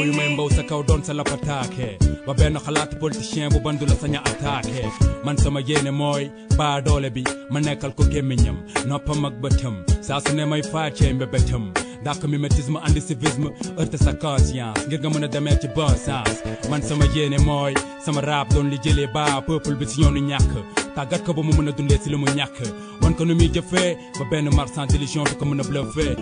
mbaw yu may mbaw sa kaw doon sa lapataake ba benn xalaat politicien bu bandu la saña attaqué man sama yéene mooy baa doole bi ma nekkal ko gémmiñam noppam ak bëtam saa su ne may faacee mbébétam dak mimétisme andi civisme heurte sa conscience ngir nga mën a demee ci bon sens man sama yéene mooy sama rap doon li jëlee ba peuple bi ci ñoonu ñàkk tàggat ko ba mu mën a dundee si li mu ñàkk wan ko nu muy jëfee ba benn marchand d'illusion du ko mën a bluffé.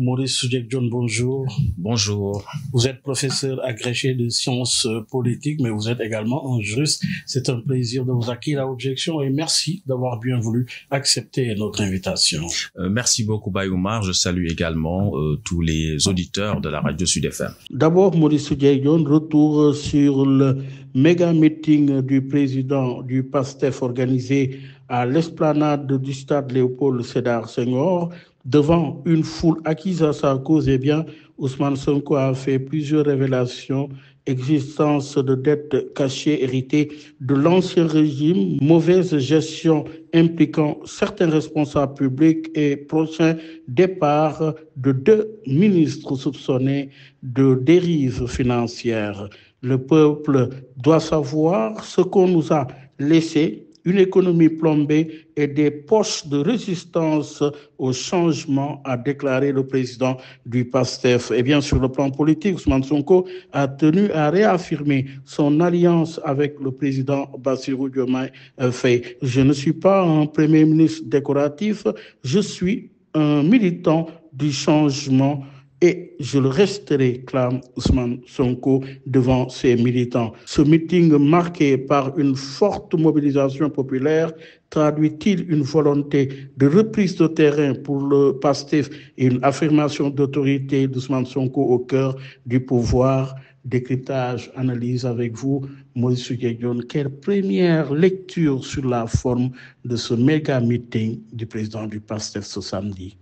Maurice Soudieck-Dione, bonjour. Bonjour. Vous êtes professeur agrégé de sciences politiques, mais vous êtes également un juriste. C'est un plaisir de vous accueillir à Objection et merci d'avoir bien voulu accepter notre invitation. Merci beaucoup, Baye Oumar. Je salue également tous les auditeurs de la radio Sud FM. D'abord, Maurice Soudieck-Dione, retour sur le méga meeting du président du PASTEF organisé à l'esplanade du stade Léopold Sédar Senghor. Devant une foule acquise à sa cause, eh bien, Ousmane Sonko a fait plusieurs révélations. Existence de dettes cachées héritées de l'ancien régime, mauvaise gestion impliquant certains responsables publics et prochain départ de 2 ministres soupçonnés de dérive financière. Le peuple doit savoir ce qu'on nous a laissé, une économie plombée et des poches de résistance au changement, a déclaré le président du PASTEF. Et bien, sur le plan politique, Ousmane Sonko a tenu à réaffirmer son alliance avec le président Bassirou Diomaye Faye. Je ne suis pas un premier ministre décoratif, je suis un militant du changement et je le resterai, clame Ousmane Sonko devant ses militants. Ce meeting marqué par une forte mobilisation populaire traduit-il une volonté de reprise de terrain pour le PASTEF et une affirmation d'autorité d'Ousmane Sonko au cœur du pouvoir? Décryptage, analyse avec vous, Maurice Soudieck-Dione. Quelle première lecture sur la forme de ce méga meeting du président du PASTEF ce samedi?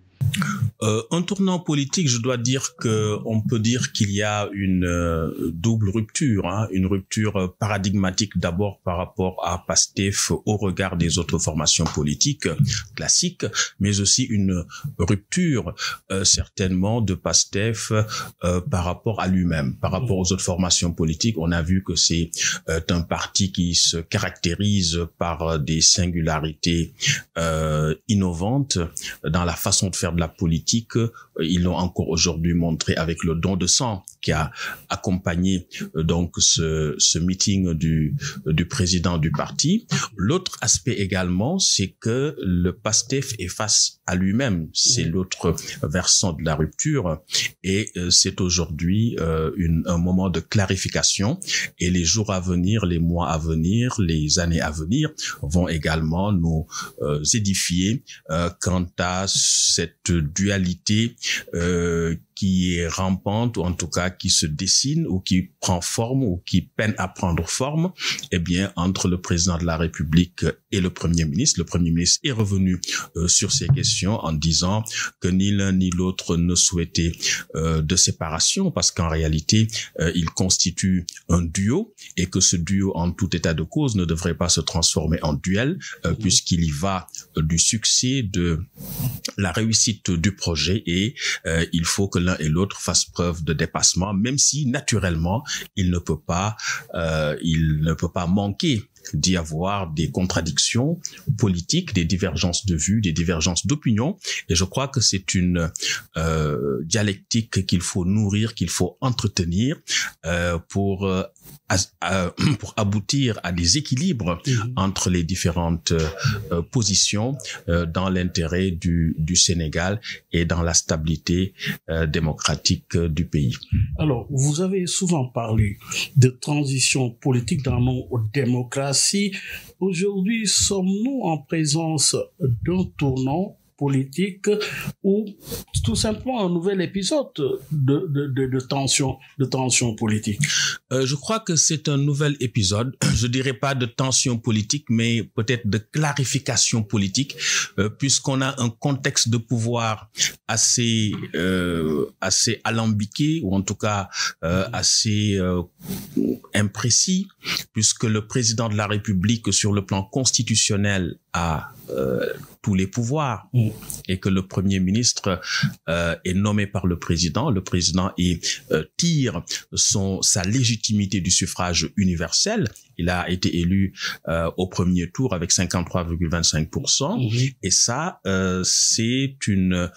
Un tournant politique, je dois dire que on peut dire qu'il y a une double rupture, une rupture paradigmatique d'abord par rapport à PASTEF au regard des autres formations politiques classiques, mais aussi une rupture certainement de PASTEF par rapport à lui-même, par rapport aux autres formations politiques. On a vu que c'est un parti qui se caractérise par des singularités innovantes dans la façon de faire de la politique. Ils l'ont encore aujourd'hui montré avec le don de sang qui a accompagné donc ce meeting du président du parti. L'autre aspect également, c'est que le PASTEF est face à lui-même. C'est l'autre versant de la rupture et c'est aujourd'hui un moment de clarification et les jours à venir, les mois à venir, les années à venir vont également nous édifier quant à cette dualité qui est rampante, ou en tout cas qui se dessine, ou qui prend forme, ou qui peine à prendre forme, eh bien, entre le président de la République et le Premier ministre. Le Premier ministre est revenu sur ces questions en disant que ni l'un ni l'autre ne souhaitait de séparation, parce qu'en réalité, il constitue un duo, et que ce duo, en tout état de cause, ne devrait pas se transformer en duel, puisqu'il y va du succès, de la réussite du projet, et il faut que l'un et l'autre fassent preuve de dépassement, même si naturellement il ne peut pas manquer d'y avoir des contradictions politiques, des divergences de vues, des divergences d'opinion. Et je crois que c'est une dialectique qu'il faut nourrir, qu'il faut entretenir pour aboutir à des équilibres entre les différentes positions dans l'intérêt du Sénégal et dans la stabilité démocratique du pays. Alors, vous avez souvent parlé de transition politique dans nos démocraties. Aujourd'hui, sommes-nous en présence d'un tournant politique ou tout simplement un nouvel épisode de tension politique? Je crois que c'est un nouvel épisode. Je dirais pas de tension politique, mais peut-être de clarification politique, puisqu'on a un contexte de pouvoir assez alambiqué, ou en tout cas assez imprécis, puisque le président de la République, sur le plan constitutionnel, a tous les pouvoirs et que le Premier ministre est nommé par le président tire sa légitimité du suffrage universel. Il a été élu au premier tour avec 53,25%. Et ça, c'est une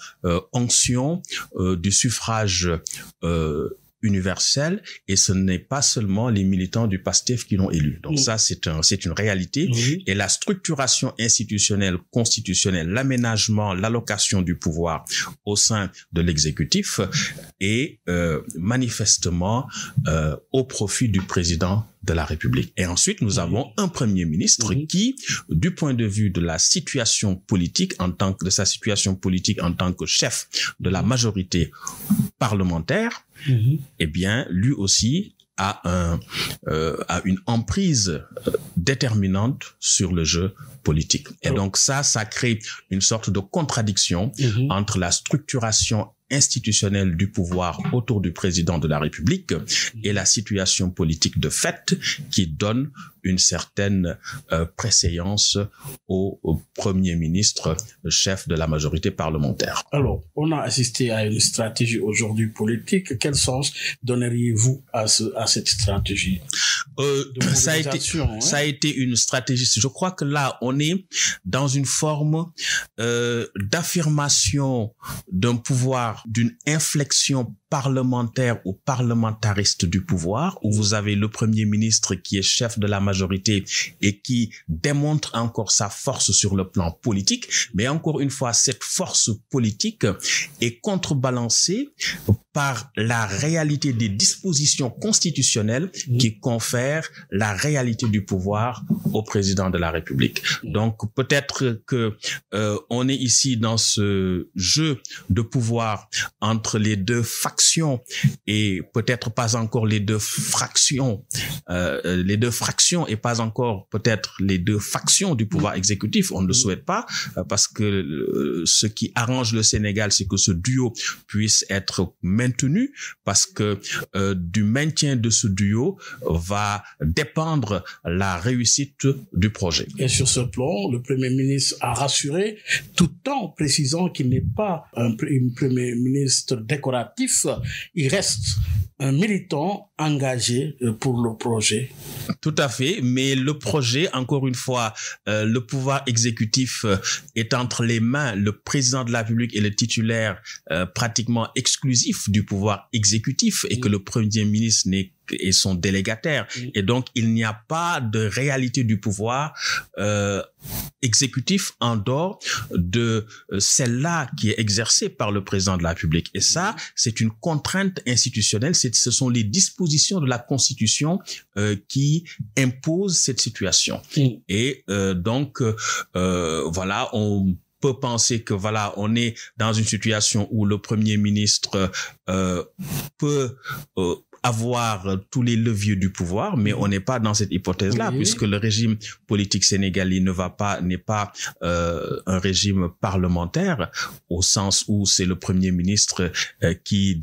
onction du suffrage universel, et ce n'est pas seulement les militants du PASTEF qui l'ont élu. Donc ça, c'est une réalité. Et la structuration institutionnelle, constitutionnelle, l'aménagement, l'allocation du pouvoir au sein de l'exécutif est manifestement au profit du président de la République. Et ensuite, nous avons un Premier ministre qui, du point de vue de la situation politique, en tant que chef de la majorité parlementaire, eh bien, lui aussi a une emprise déterminante sur le jeu politique. Et donc ça crée une sorte de contradiction entre la structuration institutionnelle du pouvoir autour du président de la République et la situation politique de fait qui donne une certaine préséance au Premier ministre, chef de la majorité parlementaire. Alors, on a assisté à une stratégie aujourd'hui politique. Quel sens donneriez-vous à cette stratégie? Ça a été une stratégie. Je crois que là, on est dans une forme d'affirmation d'un pouvoir, d'une inflexion parlementaire ou parlementariste du pouvoir, où vous avez le Premier ministre qui est chef de la majorité et qui démontre encore sa force sur le plan politique. Mais encore une fois, cette force politique est contrebalancée par la réalité des dispositions constitutionnelles qui confèrent la réalité du pouvoir au président de la République. Donc peut-être que on est ici dans ce jeu de pouvoir entre les deux factions et peut-être pas encore les deux fractions et pas encore peut-être les deux factions du pouvoir exécutif. On ne le souhaite pas parce que ce qui arrange le Sénégal, c'est que ce duo puisse être maintenu, parce que du maintien de ce duo va dépendre la réussite du projet. Et sur ce plan, le Premier ministre a rassuré, tout en précisant qu'il n'est pas un Premier ministre décoratif, il reste un militant engagé pour le projet. Tout à fait, mais le projet, encore une fois, le pouvoir exécutif est entre les mains, le président de la République est le titulaire pratiquement exclusif du pouvoir exécutif, et que le Premier ministre est son délégataire. Et donc, il n'y a pas de réalité du pouvoir exécutif en dehors de celle-là qui est exercée par le président de la République. Et ça, c'est une contrainte institutionnelle. Ce sont les dispositions de la Constitution qui imposent cette situation. Et donc, voilà, on peut penser que voilà, on est dans une situation où le Premier ministre peut avoir tous les leviers du pouvoir, mais on n'est pas dans cette hypothèse-là, puisque le régime politique sénégalais n'est pas un régime parlementaire, au sens où c'est le Premier ministre qui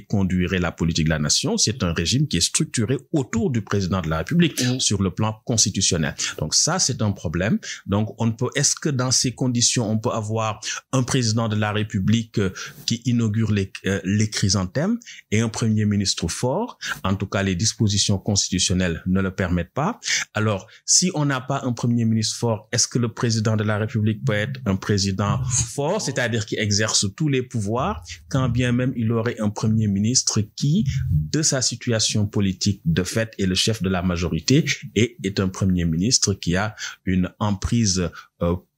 conduirait la politique de la nation. C'est un régime qui est structuré autour du président de la République sur le plan constitutionnel. Donc ça, c'est un problème. Donc est-ce que dans ces conditions, on peut avoir un président de la République qui inaugure les chrysanthèmes et un Premier ministre fort? En tout cas, les dispositions constitutionnelles ne le permettent pas. Alors, si on n'a pas un Premier ministre fort, est-ce que le président de la République peut être un président fort, c'est-à-dire qui exerce tous les pouvoirs, quand bien même il aurait un Premier ministre qui, de sa situation politique de fait, est le chef de la majorité et est un Premier ministre qui a une emprise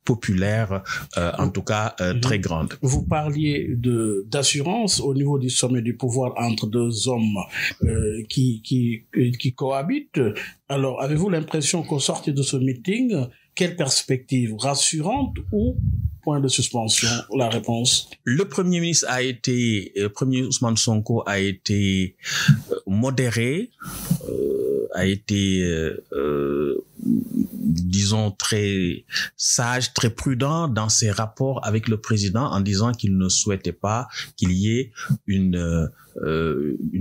populaire, en tout cas très grande. Vous parliez d'assurance au niveau du sommet du pouvoir entre deux hommes qui cohabitent. Alors, avez-vous l'impression qu'au sortir de ce meeting, quelle perspective rassurante ou point de suspension? La réponse. Le Premier ministre Premier Ousmane Sonko a été modéré, a été disons très sage, très prudent dans ses rapports avec le président, en disant qu'il ne souhaitait pas qu'il y ait une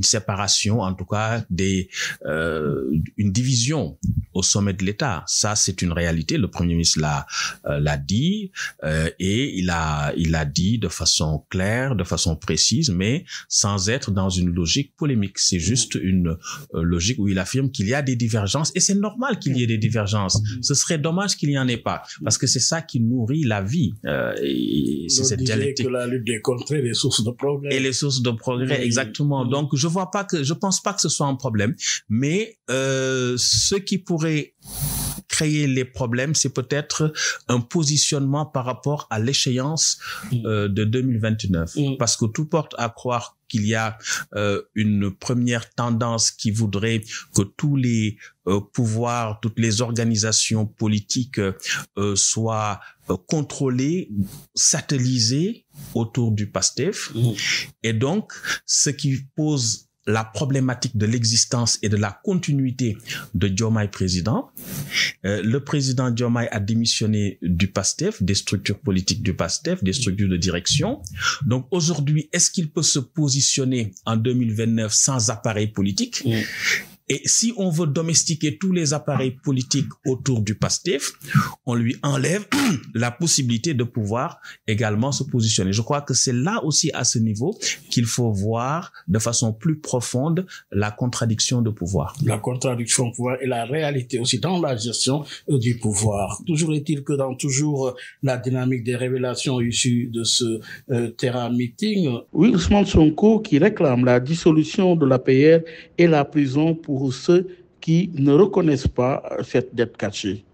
séparation, en tout cas une division au sommet de l'État. Ça, c'est une réalité. Le Premier ministre l'a dit et il a dit de façon claire, de façon précise, mais sans être dans une logique polémique. C'est juste une logique où il affirme qu'il y a des divergences et c'est normal qu'il y ait des divergences. Ce serait dommage qu'il n'y en ait pas parce que c'est ça qui nourrit la vie. Et c'est cette dialectique. Que la lutte des contrées, les sources de progrès. Et les sources de progrès, exactement. Donc, je pense pas que ce soit un problème, mais ce qui pourrait créer les problèmes, c'est peut-être un positionnement par rapport à l'échéance de 2029. Parce que tout porte à croire qu'il y a une première tendance qui voudrait que tous les pouvoirs, toutes les organisations politiques soient contrôlées, satellisées autour du PASTEF. Et donc, ce qui pose la problématique de l'existence et de la continuité de Diomaye président. Le président Diomaye a démissionné du PASTEF, des structures politiques du PASTEF, des structures de direction. Donc aujourd'hui, est-ce qu'il peut se positionner en 2029 sans appareil politique? Et si on veut domestiquer tous les appareils politiques autour du PASTEF, on lui enlève la possibilité de pouvoir également se positionner. Je crois que c'est là aussi à ce niveau qu'il faut voir de façon plus profonde la contradiction de pouvoir. La contradiction de pouvoir et la réalité aussi dans la gestion du pouvoir. Toujours est-il que dans toujours la dynamique des révélations issues de ce terrain meeting, Ousmane Sonko qui réclame la dissolution de l'APR et la prison pour ceux qui ne reconnaissent pas cette dette cachée.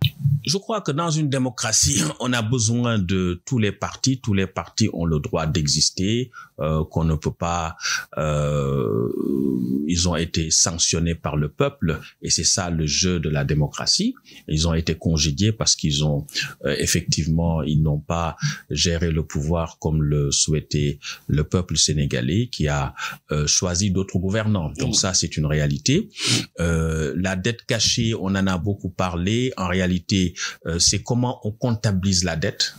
Je crois que dans une démocratie, on a besoin de tous les partis. Tous les partis ont le droit d'exister, qu'on ne peut pas... ils ont été sanctionnés par le peuple et c'est ça le jeu de la démocratie. Ils ont été congédiés parce qu'ils ont effectivement, ils n'ont pas géré le pouvoir comme le souhaitait le peuple sénégalais qui a choisi d'autres gouvernants. Donc ça, c'est une réalité. La dette cachée, on en a beaucoup parlé. En réalité, c'est comment on comptabilise la dette.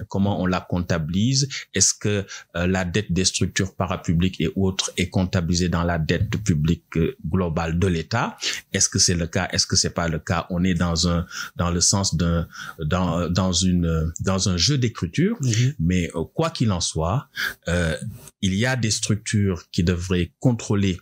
Comment on la comptabilise? Est-ce que la dette des structures parapubliques et autres est comptabilisée dans la dette publique globale de l'État? Est-ce que c'est le cas? Est-ce que c'est pas le cas? On est dans le sens dans un jeu d'écriture. Mais quoi qu'il en soit, il y a des structures qui devraient contrôler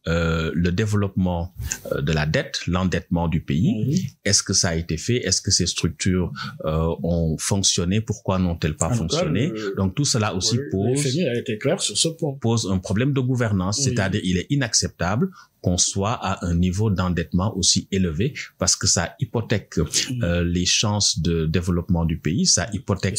le développement de la dette, l'endettement du pays. Est-ce que ça a été fait? Est-ce que ces structures ont fonctionné? Pourquoi n'ont-elles pas fonctionné? Donc tout cela aussi pose un problème de gouvernance, c'est-à-dire il est inacceptable qu'on soit à un niveau d'endettement aussi élevé parce que ça hypothèque les chances de développement du pays, ça hypothèque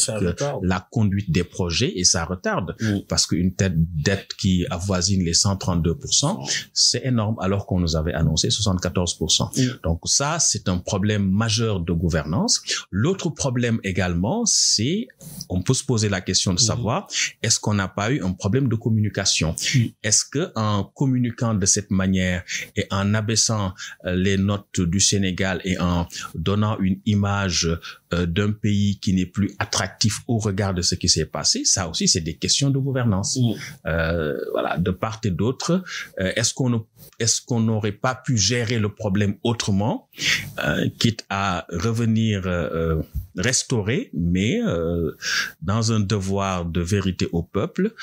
la conduite des projets et ça retarde parce qu'une dette qui avoisine les 132%, c'est énorme alors qu'on nous avait annoncé 74%. Donc ça, c'est un problème majeur de gouvernance. L'autre problème également, c'est, on peut se poser la question de savoir, est-ce qu'on n'a pas eu un problème de communication? Est-ce que en communiquant de cette manière et en abaissant les notes du Sénégal et en donnant une image d'un pays qui n'est plus attractif au regard de ce qui s'est passé, ça aussi c'est des questions de gouvernance. Voilà, de part et d'autre, est-ce qu'on n'aurait pas pu gérer le problème autrement, quitte à revenir restaurer, mais dans un devoir de vérité au peuple,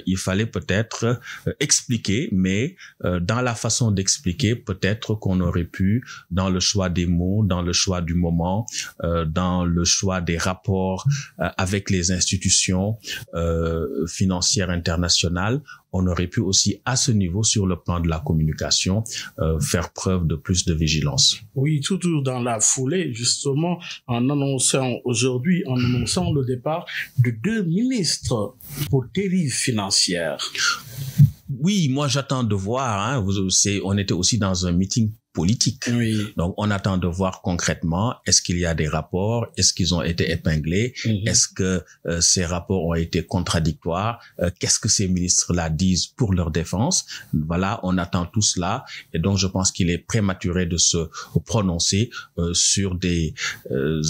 il fallait peut-être expliquer, mais dans la façon d'expliquer, peut-être qu'on aurait pu, dans le choix des mots, dans le choix du moment, dans le choix des rapports avec les institutions financières internationales, on aurait pu aussi, à ce niveau, sur le plan de la communication, faire preuve de plus de vigilance. Oui, toujours dans la foulée, justement, en annonçant le départ de 2 ministres pour dérive financière. Oui, moi j'attends de voir. On était aussi dans un meeting politique. Donc on attend de voir concrètement, est-ce qu'il y a des rapports, est-ce qu'ils ont été épinglés, est-ce que ces rapports ont été contradictoires, qu'est-ce que ces ministres-là disent pour leur défense. Voilà, on attend tout cela et donc je pense qu'il est prématuré de se prononcer sur des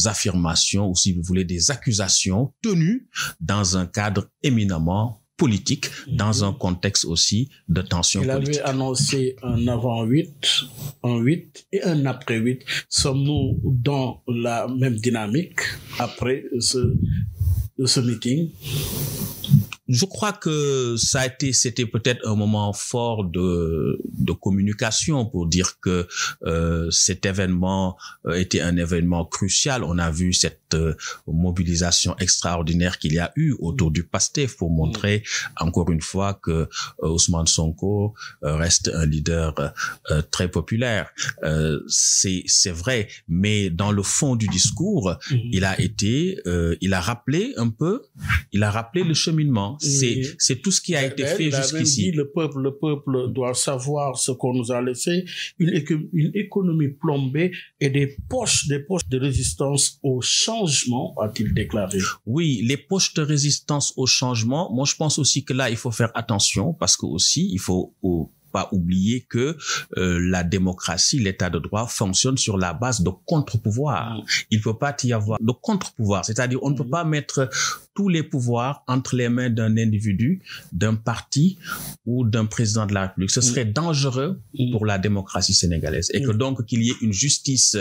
affirmations ou si vous voulez des accusations tenues dans un cadre éminemment politique dans un contexte aussi de tension politique. Il avait annoncé un avant 8, un 8 et un après 8. Sommes-nous dans la même dynamique après ce meeting? Je crois que c'était peut-être un moment fort de communication pour dire que cet événement était un événement crucial. On a vu cette mobilisation extraordinaire qu'il y a eu autour du PASTEF pour montrer encore une fois que Ousmane Sonko reste un leader très populaire. C'est vrai, mais dans le fond du discours, il a rappelé le cheminement. C'est tout ce qui a été fait jusqu'ici. Il a même dit, le peuple doit savoir ce qu'on nous a laissé, une économie plombée et des poches de résistance au changement, a-t-il déclaré. Oui, les poches de résistance au changement. Moi, je pense aussi que là, il faut faire attention parce que aussi, il faut pas oublier que la démocratie, l'état de droit fonctionne sur la base de contre-pouvoirs. Il ne peut pas y avoir de contre-pouvoirs, c'est-à-dire on ne peut pas mettre tous les pouvoirs entre les mains d'un individu, d'un parti ou d'un président de la République. Ce serait dangereux pour la démocratie sénégalaise et que donc qu'il y ait une justice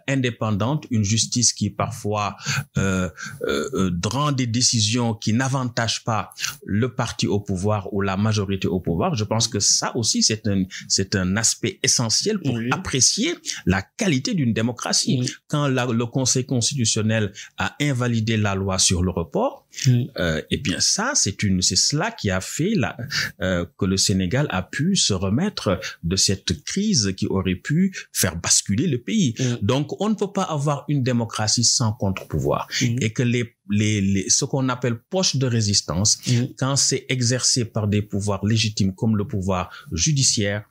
indépendante, une justice qui parfois rend des décisions qui n'avantagent pas le parti au pouvoir ou la majorité au pouvoir. Je pense que ça aussi c'est un aspect essentiel pour apprécier la qualité d'une démocratie. Quand le Conseil constitutionnel a invalidé la loi sur le report, eh bien ça c'est cela qui a fait que le Sénégal a pu se remettre de cette crise qui aurait pu faire basculer le pays. Donc on ne peut pas avoir une démocratie sans contre-pouvoir et que ce qu'on appelle poche de résistance, quand c'est exercé par des pouvoirs légitimes comme le pouvoir judiciaire,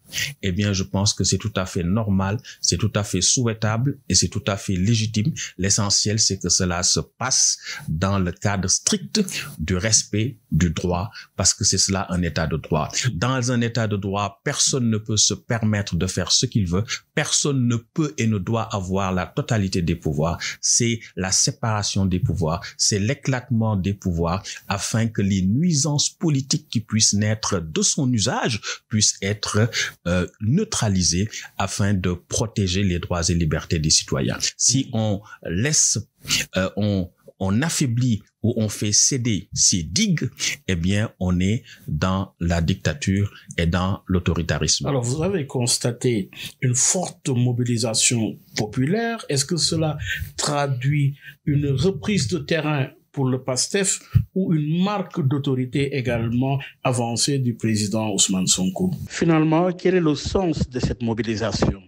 eh bien, je pense que c'est tout à fait normal, c'est tout à fait souhaitable et c'est tout à fait légitime. L'essentiel, c'est que cela se passe dans le cadre strict du respect du droit, parce que c'est cela un état de droit. Dans un état de droit, personne ne peut se permettre de faire ce qu'il veut. Personne ne peut et ne doit avoir la totalité des pouvoirs. C'est la séparation des pouvoirs. C'est l'éclatement des pouvoirs afin que les nuisances politiques qui puissent naître de son usage puissent être neutralisées afin de protéger les droits et libertés des citoyens. Si on laisse, on affaiblit ou on fait céder ces digues, eh bien, on est dans la dictature et dans l'autoritarisme. Alors, vous avez constaté une forte mobilisation populaire. Est-ce que cela traduit une reprise de terrain pour le PASTEF ou une marque d'autorité également avancée du président Ousmane Sonko? Finalement, quel est le sens de cette mobilisation?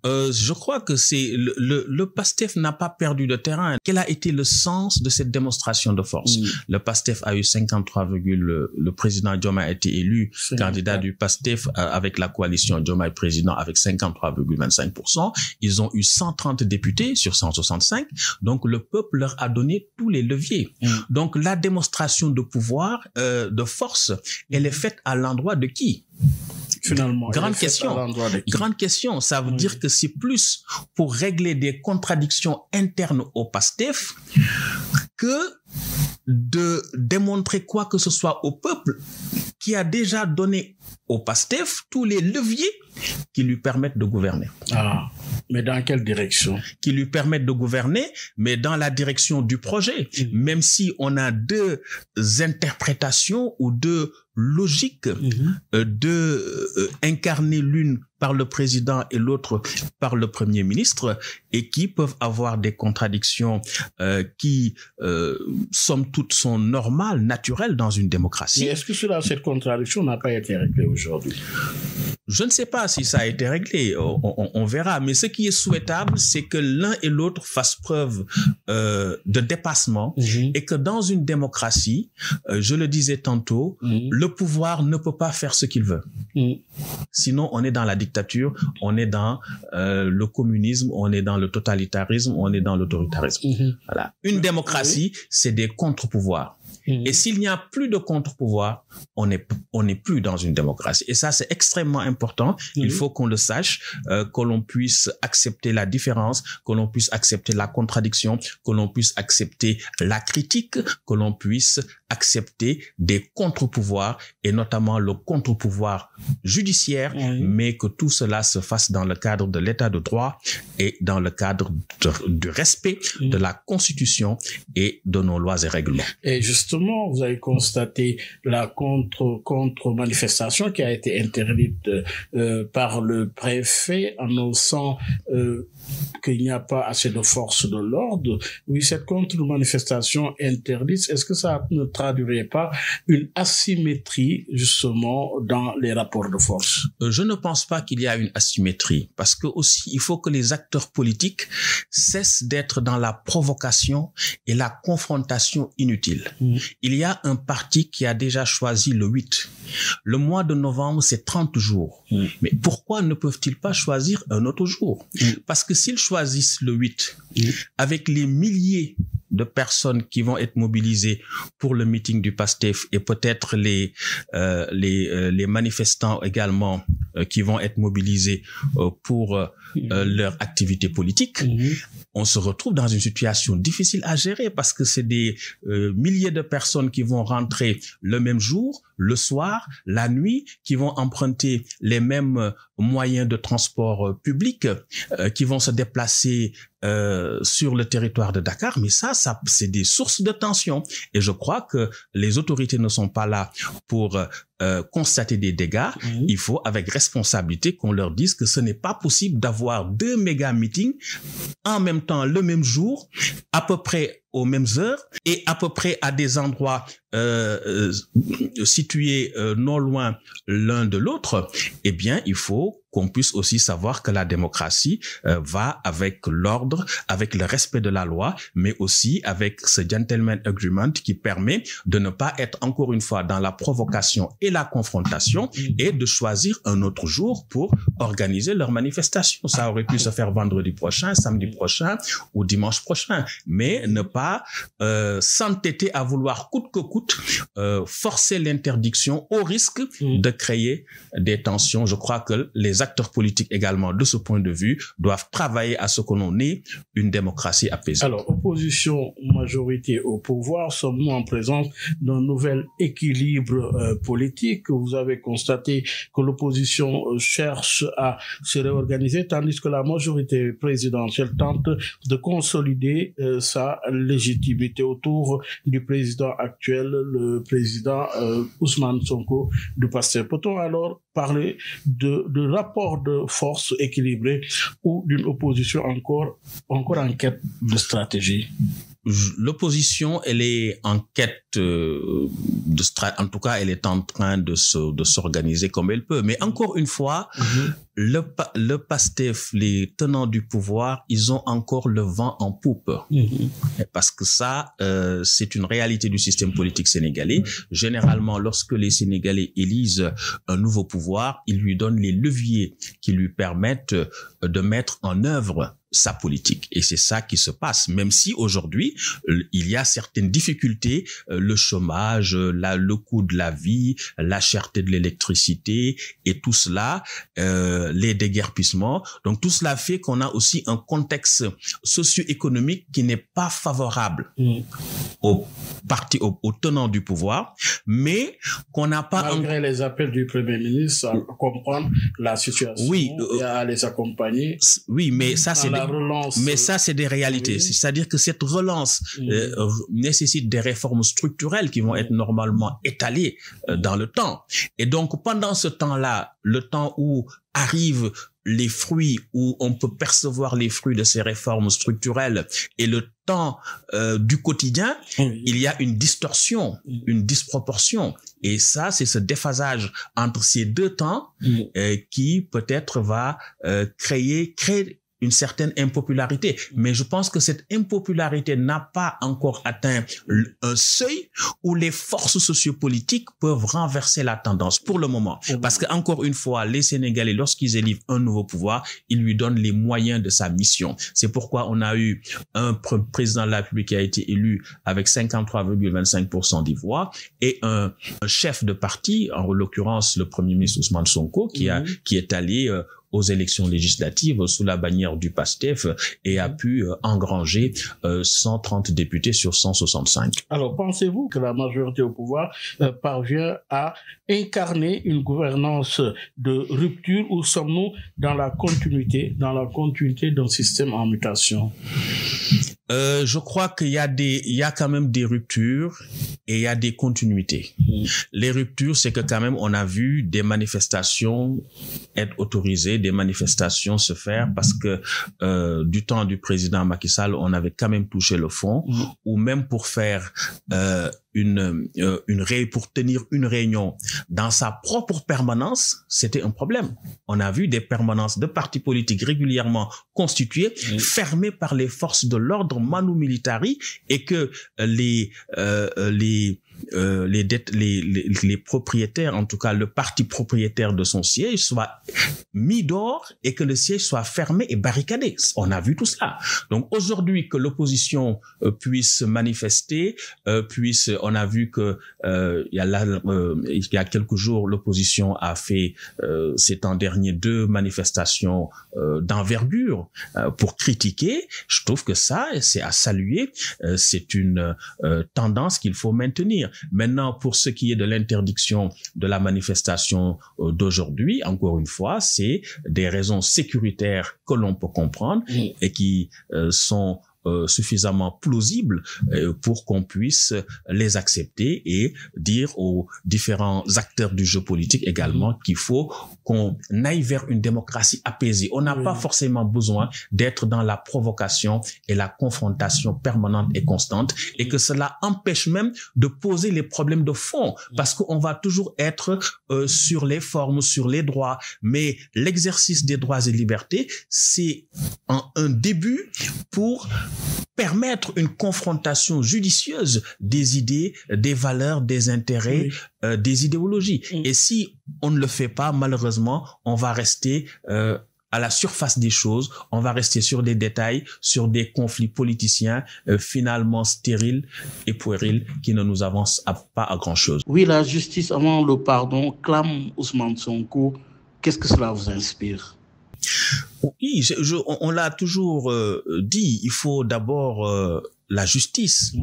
Je crois que le PASTEF n'a pas perdu de terrain. Quel a été le sens de cette démonstration de force? Le PASTEF a eu 53, le président Diomaye a été élu candidat du PASTEF avec la coalition Diomaye président avec 53,25%. Ils ont eu 130 députés sur 165. Donc le peuple leur a donné tous les leviers. Donc la démonstration de pouvoir, de force, elle est faite à l'endroit de qui? Finalement, grande question. Ça veut dire que c'est plus pour régler des contradictions internes au PASTEF que de démontrer quoi que ce soit au peuple qui a déjà donné au PASTEF tous les leviers qui lui permettent de gouverner. Ah, mais dans quelle direction? Qui lui permettent de gouverner, mais dans la direction du projet. Même si on a deux interprétations ou deux logiques incarnées l'une par le président et l'autre par le premier ministre et qui peuvent avoir des contradictions qui, somme toute, sont normales, naturelles dans une démocratie. Mais est-ce que cette contradiction n'a pas été réglée aujourd'hui? Je ne sais pas si ça a été réglé, on verra. Mais ce qui est souhaitable, c'est que l'un et l'autre fassent preuve de dépassement et que dans une démocratie, je le disais tantôt, le pouvoir ne peut pas faire ce qu'il veut. Sinon, on est dans la dictature, on est dans le communisme, on est dans le totalitarisme, on est dans l'autoritarisme. Voilà. Une démocratie, c'est des contre-pouvoirs. Et s'il n'y a plus de contre-pouvoir, on n'est plus dans une démocratie. Et ça, c'est extrêmement important. Il faut qu'on le sache, que l'on puisse accepter la différence, que l'on puisse accepter la contradiction, que l'on puisse accepter la critique, que l'on puisse accepter des contre-pouvoirs et notamment le contre-pouvoir judiciaire, mais que tout cela se fasse dans le cadre de l'état de droit et dans le cadre du respect de la Constitution et de nos lois et règlements. Et justement, vous avez constaté la contre-manifestation qui a été interdite par le préfet, annonçant qu'il n'y a pas assez de forces de l'ordre. Oui, cette contre-manifestation interdite, est-ce que ça ne traduirait pas une asymétrie, justement, dans les rapports de force? Je ne pense pas qu'il y a une asymétrie, parce que aussi, il faut que les acteurs politiques cessent d'être dans la provocation et la confrontation inutile. Il y a un parti qui a déjà choisi le 8. Le mois de novembre, c'est 30 jours. Mais pourquoi ne peuvent-ils pas choisir un autre jour? Parce que s'ils choisissent le 8, avec les milliers de personnes qui vont être mobilisées pour le meeting du PASTEF et peut-être les manifestants également qui vont être mobilisés pour leur activité politique, on se retrouve dans une situation difficile à gérer parce que c'est des milliers de personnes qui vont rentrer le même jour, le soir, la nuit, qui vont emprunter les mêmes moyens de transport public, qui vont se déplacer sur le territoire de Dakar, mais ça c'est des sources de tension. Et je crois que les autorités ne sont pas là pour constater des dégâts. Il faut avec responsabilité qu'on leur dise que ce n'est pas possible d'avoir 2 méga meetings en même temps, le même jour, à peu près aux mêmes heures et à peu près à des endroits situés non loin l'un de l'autre. Eh bien, il faut qu'on puisse aussi savoir que la démocratie va avec l'ordre, avec le respect de la loi, mais aussi avec ce gentleman agreement qui permet de ne pas être encore une fois dans la provocation et la confrontation et de choisir un autre jour pour organiser leur manifestation. Ça aurait pu se faire vendredi prochain, samedi prochain ou dimanche prochain, mais ne pas s'entêter à vouloir coûte que coûte forcer l'interdiction au risque de créer des tensions. Je crois que les acteurs politiques également, de ce point de vue, doivent travailler à ce que l'on ait une démocratie apaisée. Alors, opposition, majorité au pouvoir, sommes-nous en présence d'un nouvel équilibre politique? Vous avez constaté que l'opposition cherche à se réorganiser, tandis que la majorité présidentielle tente de consolider sa légitimité autour du président actuel, le président Ousmane Sonko du PASTEF. Peut-on alors parler de rapport de force équilibré ou d'une opposition encore en quête de stratégie? L'opposition, elle est en quête en tout cas, elle est en train de s'organiser comme elle peut. Mais encore une fois, le PASTEF, les tenants du pouvoir, ils ont encore le vent en poupe. Parce que ça, c'est une réalité du système politique sénégalais. Généralement, lorsque les Sénégalais élisent un nouveau pouvoir, ils lui donnent les leviers qui lui permettent de mettre en œuvre sa politique. Et c'est ça qui se passe, même si aujourd'hui, il y a certaines difficultés, le chômage, le coût de la vie, la cherté de l'électricité et tout cela, les déguerpissements. Donc tout cela fait qu'on a aussi un contexte socio-économique qui n'est pas favorable aux tenants du pouvoir, mais qu'on n'a pas... Malgré les appels du Premier ministre à comprendre la situation et à les accompagner. Oui, mais ça c'est des réalités. C'est-à-dire que cette relance nécessite des réformes structurelles qui vont être normalement étalées dans le temps. Et donc pendant ce temps-là, le temps où arrivent les fruits, où on peut percevoir les fruits de ces réformes structurelles et le temps du quotidien, il y a une distorsion, une disproportion. Et ça, c'est ce déphasage entre ces deux temps qui peut-être va créer une certaine impopularité. Mais je pense que cette impopularité n'a pas encore atteint un seuil où les forces sociopolitiques peuvent renverser la tendance pour le moment. Parce que, encore une fois, les Sénégalais, lorsqu'ils élisent un nouveau pouvoir, ils lui donnent les moyens de sa mission. C'est pourquoi on a eu un président de la République qui a été élu avec 53,25% des voix et un chef de parti, en l'occurrence le Premier ministre Ousmane Sonko, qui est allé aux élections législatives sous la bannière du PASTEF et a pu engranger 130 députés sur 165. Alors, pensez-vous que la majorité au pouvoir parvient à incarner une gouvernance de rupture ou sommes-nous dans la continuité d'un système en mutation? Je crois qu'il y a quand même des ruptures et il y a des continuités. Les ruptures, c'est que quand même on a vu des manifestations être autorisées, des manifestations se faire parce que du temps du président Macky Sall, on avait quand même touché le fond, ou même pour faire pour tenir une réunion dans sa propre permanence, c'était un problème. On a vu des permanences de partis politiques régulièrement constituées, fermées par les forces de l'ordre manu militari, et que les propriétaires, en tout cas le parti propriétaire de son siège, soit mis dehors et que le siège soit fermé et barricadé. On a vu tout cela. Donc aujourd'hui, que l'opposition puisse manifester, on a vu que il y a quelques jours, l'opposition a fait ces temps derniers 2 manifestations d'envergure pour critiquer. Je trouve que ça, c'est à saluer. C'est une tendance qu'il faut maintenir. Maintenant, pour ce qui est de l'interdiction de la manifestation d'aujourd'hui, encore une fois, c'est des raisons sécuritaires que l'on peut comprendre et qui sont suffisamment plausibles pour qu'on puisse les accepter et dire aux différents acteurs du jeu politique également qu'il faut qu'on aille vers une démocratie apaisée. On n'a pas forcément besoin d'être dans la provocation et la confrontation permanente et constante, et que cela empêche même de poser les problèmes de fond, parce qu'on va toujours être sur les formes, sur les droits, mais l'exercice des droits et libertés, c'est un début pour permettre une confrontation judicieuse des idées, des valeurs, des intérêts, des idéologies. Et si on ne le fait pas, malheureusement, on va rester à la surface des choses, on va rester sur des détails, sur des conflits politiciens finalement stériles et puérils qui ne nous avancent pas à grand-chose. Oui, la justice avant le pardon clame Ousmane Sonko. Qu'est-ce que cela vous inspire? Oui, on l'a toujours dit, il faut d'abord la justice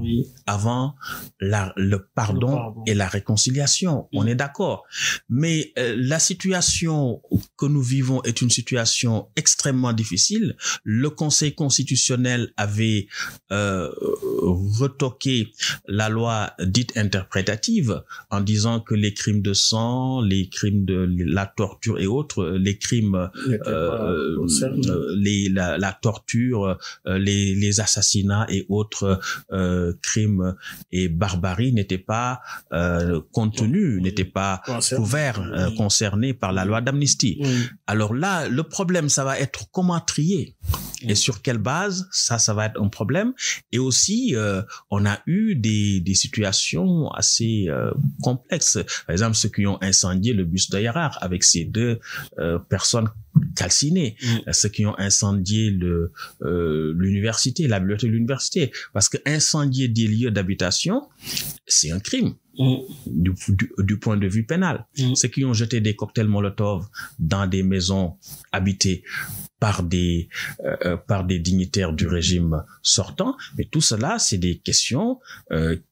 avant le pardon et la réconciliation. On est d'accord. Mais la situation que nous vivons est une situation extrêmement difficile. Le Conseil constitutionnel avait retoqué la loi dite interprétative en disant que les crimes de sang, les crimes de la torture et autres, les crimes, la torture, les assassinats et autres crimes et barbarie n'étaient pas contenus, n'étaient pas couverts, concernés par la loi d'amnistie. Alors là, le problème, ça va être comment trier et sur quelle base, ça va être un problème. Et aussi, on a eu des situations assez complexes. Par exemple, ceux qui ont incendié le bus de Yarar avec ces 2 personnes calcinées, ceux qui ont incendié l'université, la bibliothèque de l'université, parce que incendier des lieux d'habitation, c'est un crime du point de vue pénal. Ceux qui ont jeté des cocktails Molotov dans des maisons habitées par des dignitaires du régime sortant, mais tout cela, c'est des questions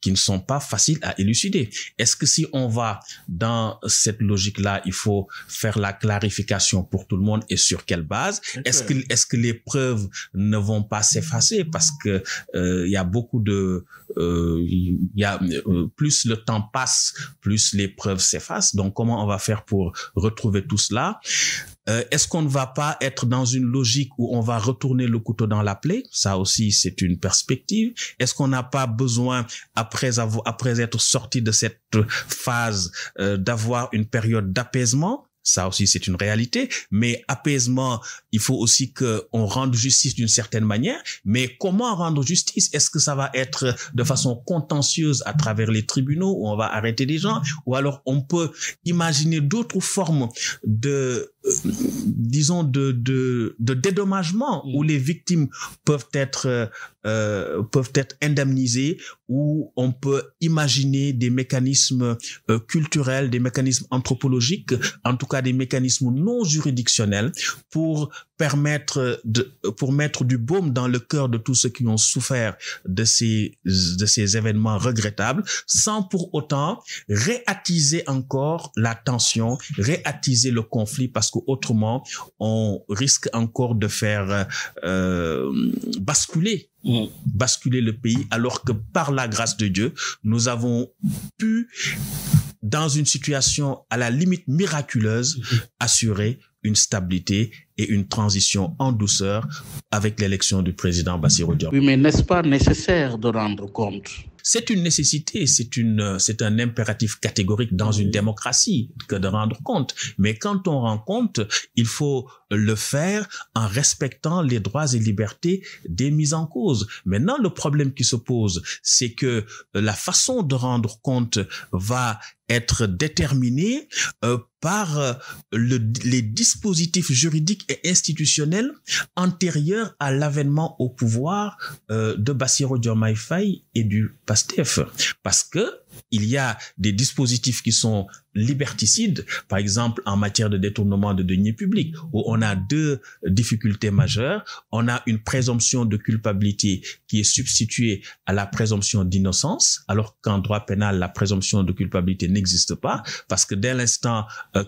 qui ne sont pas faciles à élucider. Est-ce que si on va dans cette logique-là, il faut faire la clarification pour tout le monde et sur quelle base? Est-ce que les preuves ne vont pas s'effacer parce que il y a beaucoup de plus le temps passe, plus les preuves s'effacent. Donc comment on va faire pour retrouver tout cela? Est-ce qu'on ne va pas être dans une logique où on va retourner le couteau dans la plaie? Ça aussi, c'est une perspective. Est-ce qu'on n'a pas besoin, après être sorti de cette phase, d'avoir une période d'apaisement? Ça aussi, c'est une réalité. Mais apaisement, il faut aussi qu'on rende justice d'une certaine manière. Mais comment rendre justice? Est-ce que ça va être de façon contentieuse à travers les tribunaux où on va arrêter des gens? Ou alors on peut imaginer d'autres formes de disons, de dédommagement où les victimes peuvent être indemnisées, où on peut imaginer des mécanismes culturels, des mécanismes anthropologiques, en tout cas des mécanismes non juridictionnels pour mettre du baume dans le cœur de tous ceux qui ont souffert de ces événements regrettables, sans pour autant réattiser encore la tension, réattiser le conflit, parce qu'autrement, on risque encore de faire basculer le pays, alors que par la grâce de Dieu, nous avons pu, dans une situation à la limite miraculeuse, assurer une stabilité et une transition en douceur avec l'élection du président Bassirou Diomaye. Oui, mais n'est-ce pas nécessaire de rendre compte? C'est une nécessité, c'est un impératif catégorique dans une démocratie que de rendre compte. Mais quand on rend compte, il faut le faire en respectant les droits et libertés des mises en cause. Maintenant, le problème qui se pose, c'est que la façon de rendre compte va être déterminée par les dispositifs juridiques et institutionnels antérieurs à l'avènement au pouvoir de Bassirou Diomaye Faye et du PASTEF. Parce que il y a des dispositifs qui sont liberticides, par exemple en matière de détournement de deniers publics, où on a deux difficultés majeures. On a une présomption de culpabilité qui est substituée à la présomption d'innocence, alors qu'en droit pénal, la présomption de culpabilité n'existe pas, parce que dès l'instant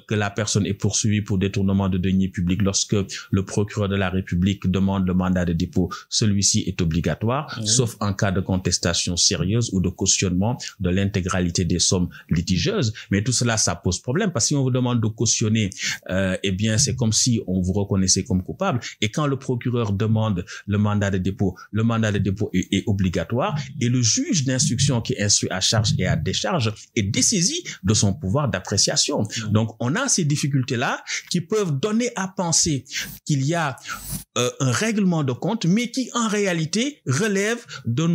que la personne est poursuivie pour détournement de deniers publics, lorsque le procureur de la République demande le mandat de dépôt, celui-ci est obligatoire, sauf en cas de contestation sérieuse ou de cautionnement de l'intégralité des sommes litigieuses. Mais tout cela, ça pose problème, parce que si on vous demande de cautionner, eh bien, c'est comme si on vous reconnaissait comme coupable. Et quand le procureur demande le mandat de dépôt est obligatoire, et le juge d'instruction qui instruit à charge et à décharge est dessaisi de son pouvoir d'appréciation. Donc, on a ces difficultés-là qui peuvent donner à penser qu'il y a un règlement de compte, mais qui en réalité relève de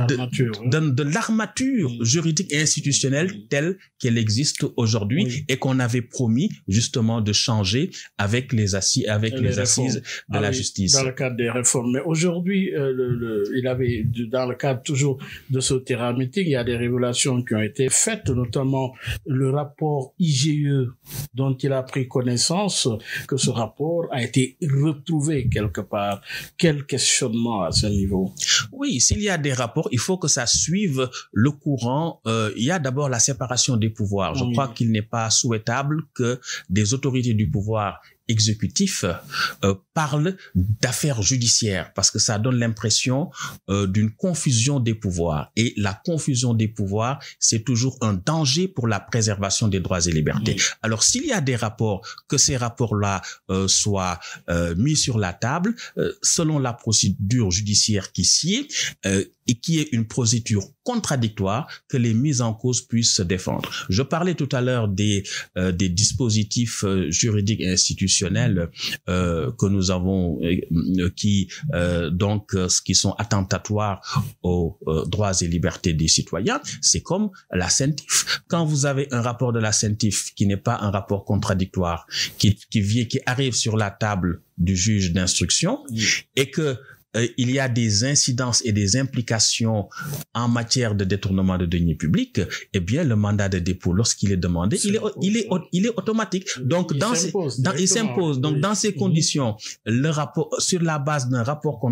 de l'armature juridique et institutionnelle telle qu'elle existe aujourd'hui et qu'on avait promis justement de changer avec les assises de la justice. Dans le cadre des réformes. Mais aujourd'hui, dans le cadre toujours de ce terrain meeting, il y a des révélations qui ont été faites, notamment le rapport IGE dont il a pris connaissance, que ce rapport a été retrouvé quelque part. Quel questionnement à ce niveau? Oui, s'il y a des rapports, il faut que ça suive le courant. Il y a d'abord la séparation des pouvoirs. Je crois qu'il n'est pas souhaitable que des autorités du pouvoir exécutif parle d'affaires judiciaires, parce que ça donne l'impression d'une confusion des pouvoirs. Et la confusion des pouvoirs, c'est toujours un danger pour la préservation des droits et libertés. Alors, s'il y a des rapports, que ces rapports-là soient mis sur la table selon la procédure judiciaire qui s'y est, et qui est une procédure contradictoire, que les mises en cause puissent se défendre. Je parlais tout à l'heure des dispositifs juridiques et institutionnels que nous avons, qui sont attentatoires aux droits et libertés des citoyens. C'est comme la CENTIF. Quand vous avez un rapport de la CENTIF qui n'est pas un rapport contradictoire, qui arrive sur la table du juge d'instruction, et que il y a des incidences et des implications en matière de détournement de deniers publics, eh bien, le mandat de dépôt, lorsqu'il est demandé, il est automatique. Donc, il s'impose. Donc, dans ces conditions, le rapport, sur la base d'un rapport non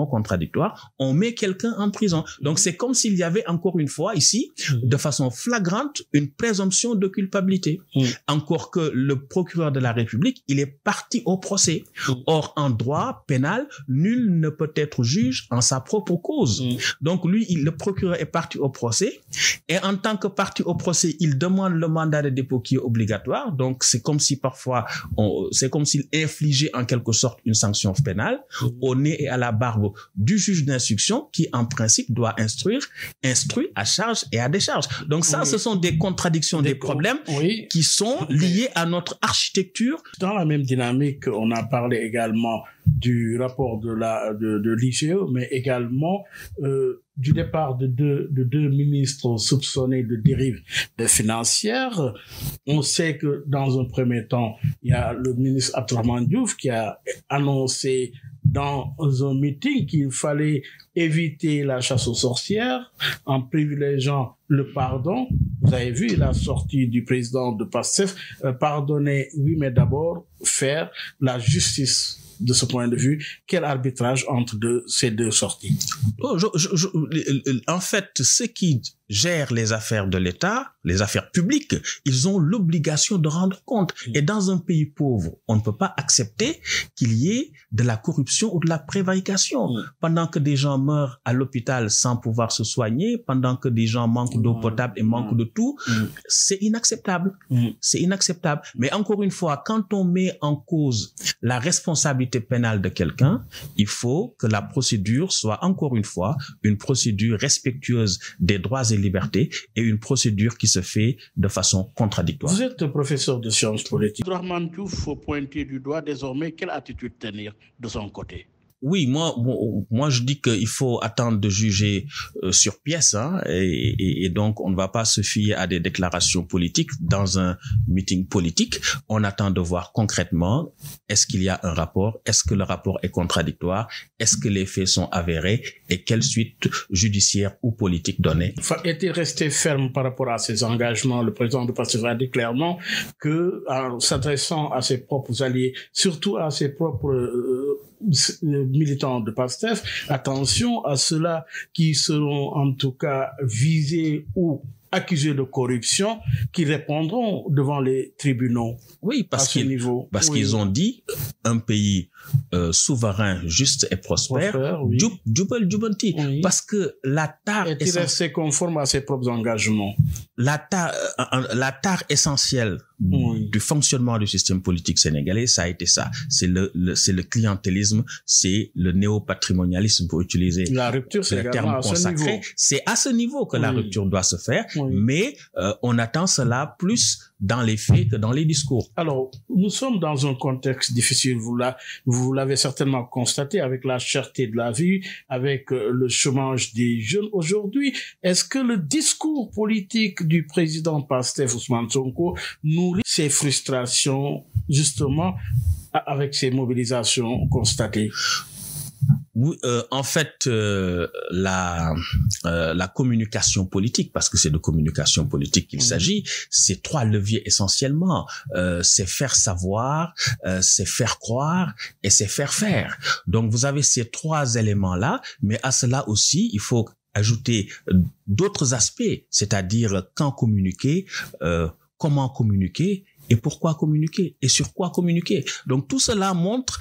contradictoire, on met quelqu'un en prison. Donc, c'est comme s'il y avait encore une fois ici, de façon flagrante, une présomption de culpabilité. Encore que le procureur de la République, il est parti au procès. Or, en droit pénal, nul ne peut être juge en sa propre cause. Donc, le procureur est parti au procès, et en tant que parti au procès, il demande le mandat de dépôt qui est obligatoire. Donc, c'est comme si parfois, c'est comme s'il infligeait en quelque sorte une sanction pénale au nez et à la barbe du juge d'instruction qui, en principe, doit instruire à charge et à décharge. Donc ça, ce sont des contradictions, des problèmes qui sont liés à notre architecture. Dans la même dynamique, on a parlé parler également du rapport de l'IGE, mais également du départ de deux ministres soupçonnés de dérive financière. On sait que dans un premier temps, il y a le ministre Abdourahmane Diouf qui a annoncé dans un meeting qu'il fallait éviter la chasse aux sorcières en privilégiant le pardon. Vous avez vu la sortie du président de PASTEF, pardonner, oui, mais d'abord faire la justice. De ce point de vue, quel arbitrage entre ces deux sorties? En fait, ceux qui gèrent les affaires de l'État, les affaires publiques, ils ont l'obligation de rendre compte. Et dans un pays pauvre, on ne peut pas accepter qu'il y ait de la corruption ou de la prévarication. Pendant que des gens meurent à l'hôpital sans pouvoir se soigner, pendant que des gens manquent d'eau potable et manquent de tout, c'est inacceptable. C'est inacceptable. Mais encore une fois, quand on met en cause la responsabilité pénale de quelqu'un, il faut que la procédure soit, encore une fois, une procédure respectueuse des droits et libertés et une procédure qui se fait de façon contradictoire. Vous êtes professeur de sciences politiques. Abdourahmane Diouf, faut pointer du doigt désormais, quelle attitude tenir de son côté? Oui, moi je dis qu'il faut attendre de juger sur pièce, hein, et donc on ne va pas se fier à des déclarations politiques dans un meeting politique. On attend de voir concrètement, est-ce qu'il y a un rapport, est-ce que le rapport est contradictoire, est-ce que les faits sont avérés et quelle suite judiciaire ou politique donner. Est-il resté ferme par rapport à ses engagements? Le président de PASTEF a dit clairement que, en s'adressant à ses propres alliés, surtout à ses propres militants de PASTEF, attention à ceux-là qui seront en tout cas visés ou accusés de corruption, qui répondront devant les tribunaux. Oui, parce qu'ils ont dit un pays souverain, juste et prospère, oui. Jubanti, oui. Parce que la tare est-il resté conforme à ses propres engagements? La tare essentielle du fonctionnement du système politique sénégalais, ça a été ça. C'est le clientélisme, c'est le néopatrimonialisme, pour utiliser la rupture, c'est le terme consacré. C'est à ce niveau que la rupture doit se faire, mais on attend cela plus dans les faits que dans les discours. Alors, nous sommes dans un contexte difficile, vous l'avez certainement constaté, avec la cherté de la vie, avec le chômage des jeunes aujourd'hui. Est-ce que le discours politique du président PASTEF, Ousmane Sonko, nourrit ces frustrations, justement, avec ces mobilisations constatées? Oui, en fait, la communication politique, parce que c'est de communication politique qu'il s'agit, c'est trois leviers essentiellement. C'est faire savoir, c'est faire croire et c'est faire faire. Donc, vous avez ces trois éléments-là, mais à cela aussi, il faut ajouter d'autres aspects, c'est-à-dire quand communiquer, comment communiquer, et pourquoi communiquer et sur quoi communiquer. Donc tout cela montre